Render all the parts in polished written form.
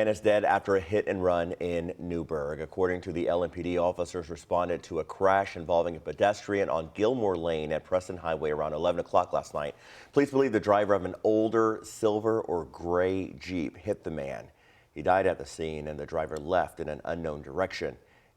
Man is dead after a hit and run in Newburgh. According to the LMPD, officers responded to a crash involving a pedestrian on Gilmore Lane at Preston Highway around 11 o'clock last night. Police believe the driver of an older silver or gray Jeep hit the man. He died at the scene and the driver left in an unknown direction.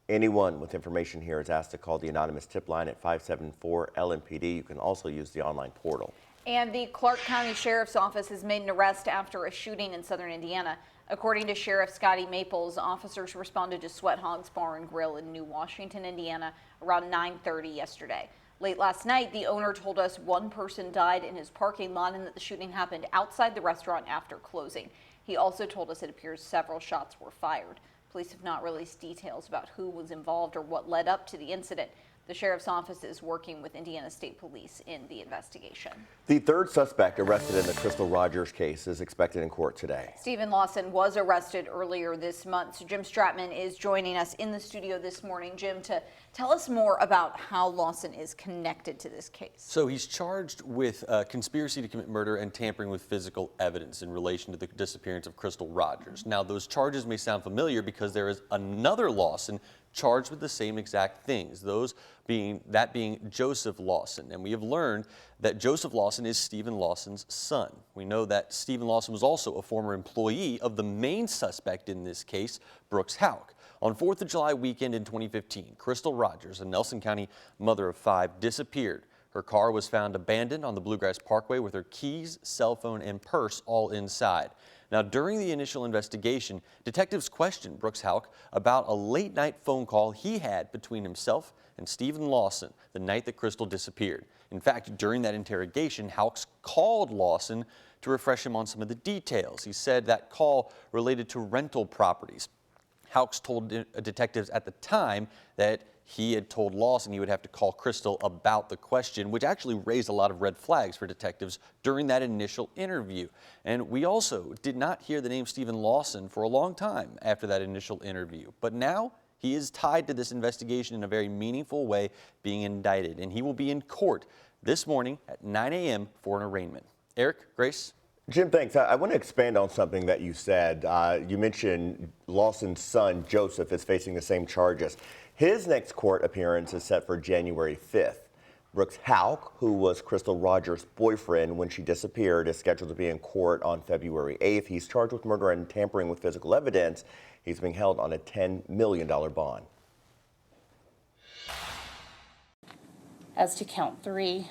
Anyone with information here is asked to call the anonymous tip line at 574-LMPD. You can also use the online portal. And the Clark County Sheriff's Office has made an arrest after a shooting in southern Indiana. According to Sheriff Scotty Maples, officers responded to Sweat Hogs Bar and Grill in New Washington, Indiana around 9:30 yesterday. Late last night, the owner told us one person died in his parking lot and that the shooting happened outside the restaurant after closing. He also told us it appears several shots were fired. Police have not released details about who was involved or what led up to the incident. The sheriff's office is working with Indiana State Police in the investigation. The third suspect arrested in the Crystal Rogers case is expected in court today. Stephen Lawson was arrested earlier this month. So Jim Stratman is joining us in the studio this morning. Jim, to tell us more about how Lawson is connected to this case. So he's charged with conspiracy to commit murder and tampering with physical evidence in relation to the disappearance of Crystal Rogers. Now, those charges may sound familiar because there is another Lawson charged with the same exact things, those being Joseph Lawson. And we have learned that Joseph Lawson is Stephen Lawson's son. We know that Stephen Lawson was also a former employee of the main suspect in this case, Brooks Houck. On 4th of July weekend in 2015, Crystal Rogers, a Nelson County mother of 5, disappeared. Her car was found abandoned on the Bluegrass Parkway with her keys, cell phone, and purse all inside. Now, during the initial investigation, detectives questioned Brooks Houck about a late-night phone call he had between himself and Stephen Lawson the night that Crystal disappeared. In fact, during that interrogation, Houck called Lawson to refresh him on some of the details. He said that call related to rental properties. Houck told detectives at the time that he had told Lawson he would have to call Crystal about the question, which actually raised a lot of red flags for detectives during that initial interview. And we also did not hear the name Stephen Lawson for a long time after that initial interview. But now he is tied to this investigation in a very meaningful way, being indicted. And he will be in court this morning at 9 a.m. for an arraignment. Eric, Grace? Jim, thanks. I want to expand on something that you said. You mentioned Lawson's son, Joseph, is facing the same charges. His next court appearance is set for January 5th. Brooks Houck, who was Crystal Rogers' boyfriend when she disappeared, is scheduled to be in court on February 8th. He's charged with murder and tampering with physical evidence. He's being held on a $10 million bond. As to count 3,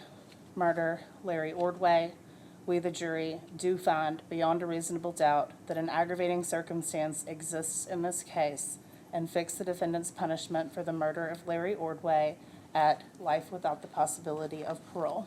murder, Larry Ordway, we, the jury, do find beyond a reasonable doubt that an aggravating circumstance exists in this case and fix the defendant's punishment for the murder of Larry Ordway at life without the possibility of parole.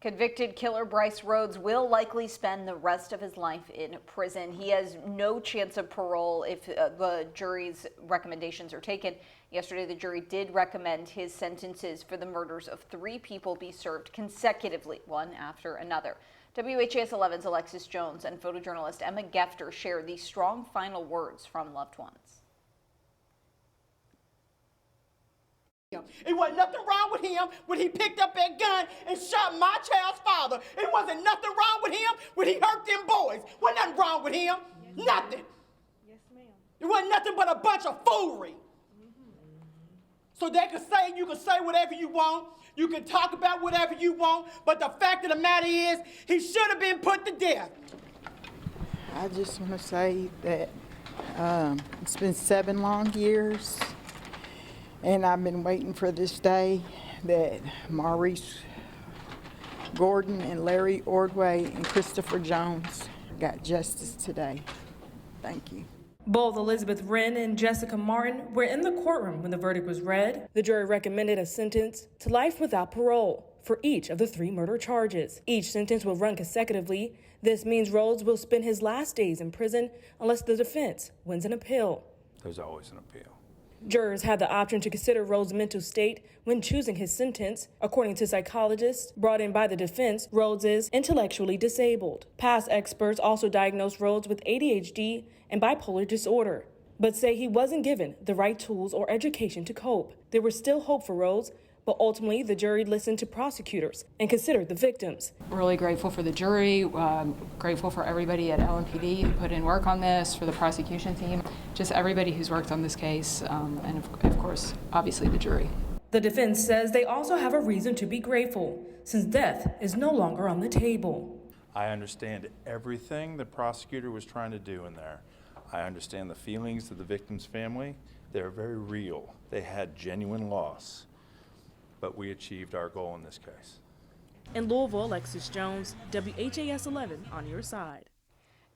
Convicted killer Bryce Rhodes will likely spend the rest of his life in prison. He has no chance of parole if the jury's recommendations are taken. Yesterday, the jury did recommend his sentences for the murders of 3 people be served consecutively, one after another. WHAS11's Alexis Jones and photojournalist Emma Gefter share these strong final words from loved ones. It wasn't nothing wrong with him when he picked up that gun and shot my child's father. It wasn't nothing wrong with him when he hurt them boys. Wasn't nothing wrong with him. Yes, nothing. Yes, ma'am. It wasn't nothing but a bunch of foolery. So they could say, you can say whatever you want. You can talk about whatever you want. But the fact of the matter is, he should have been put to death. I just want to say that it's been 7 long years. And I've been waiting for this day that Maurice Gordon and Larry Ordway and Christopher Jones got justice today. Thank you. Both Elizabeth Wren and Jessica Martin were in the courtroom when the verdict was read. The jury recommended a sentence to life without parole for each of the 3 murder charges. Each sentence will run consecutively. This means Rhodes will spend his last days in prison unless the defense wins an appeal. There's always an appeal. Jurors had the option to consider Rhodes' mental state when choosing his sentence. According to psychologists brought in by the defense, Rhodes is intellectually disabled. Past experts also diagnosed Rhodes with ADHD and bipolar disorder, but say he wasn't given the right tools or education to cope. There was still hope for Rhodes, But ultimately, the jury listened to prosecutors and considered the victims. Really grateful for the jury, grateful for everybody at LMPD who put in work on this, for the prosecution team, just everybody who's worked on this case, and of course, obviously the jury. The defense says they also have a reason to be grateful, since death is no longer on the table. I understand everything the prosecutor was trying to do in there. I understand the feelings of the victim's family. They're very real. They had genuine loss. But we achieved our goal in this case. In Louisville, Alexis Jones, WHAS11 on your side.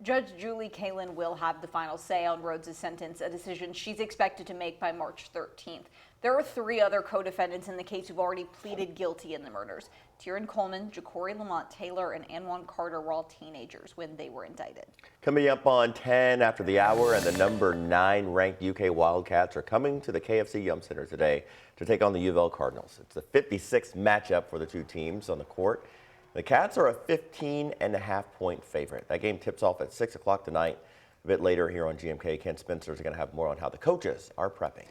Judge Julie Kalin will have the final say on Rhodes' sentence, a decision she's expected to make by March 13th. There are 3 other co-defendants in the case who've already pleaded guilty in the murders. Tieran Coleman, Ja'Cory Lamont Taylor, and Anwan Carter were all teenagers when they were indicted. Coming up on 10 after the hour, and the number 9 ranked UK Wildcats are coming to the KFC Yum Center today to take on the U of L Cardinals. It's the 56th matchup for the 2 teams on the court. The Cats are a 15.5-point favorite. That game tips off at 6 o'clock tonight. A bit later here on GMK, Ken Spencer is going to have more on how the coaches are prepping.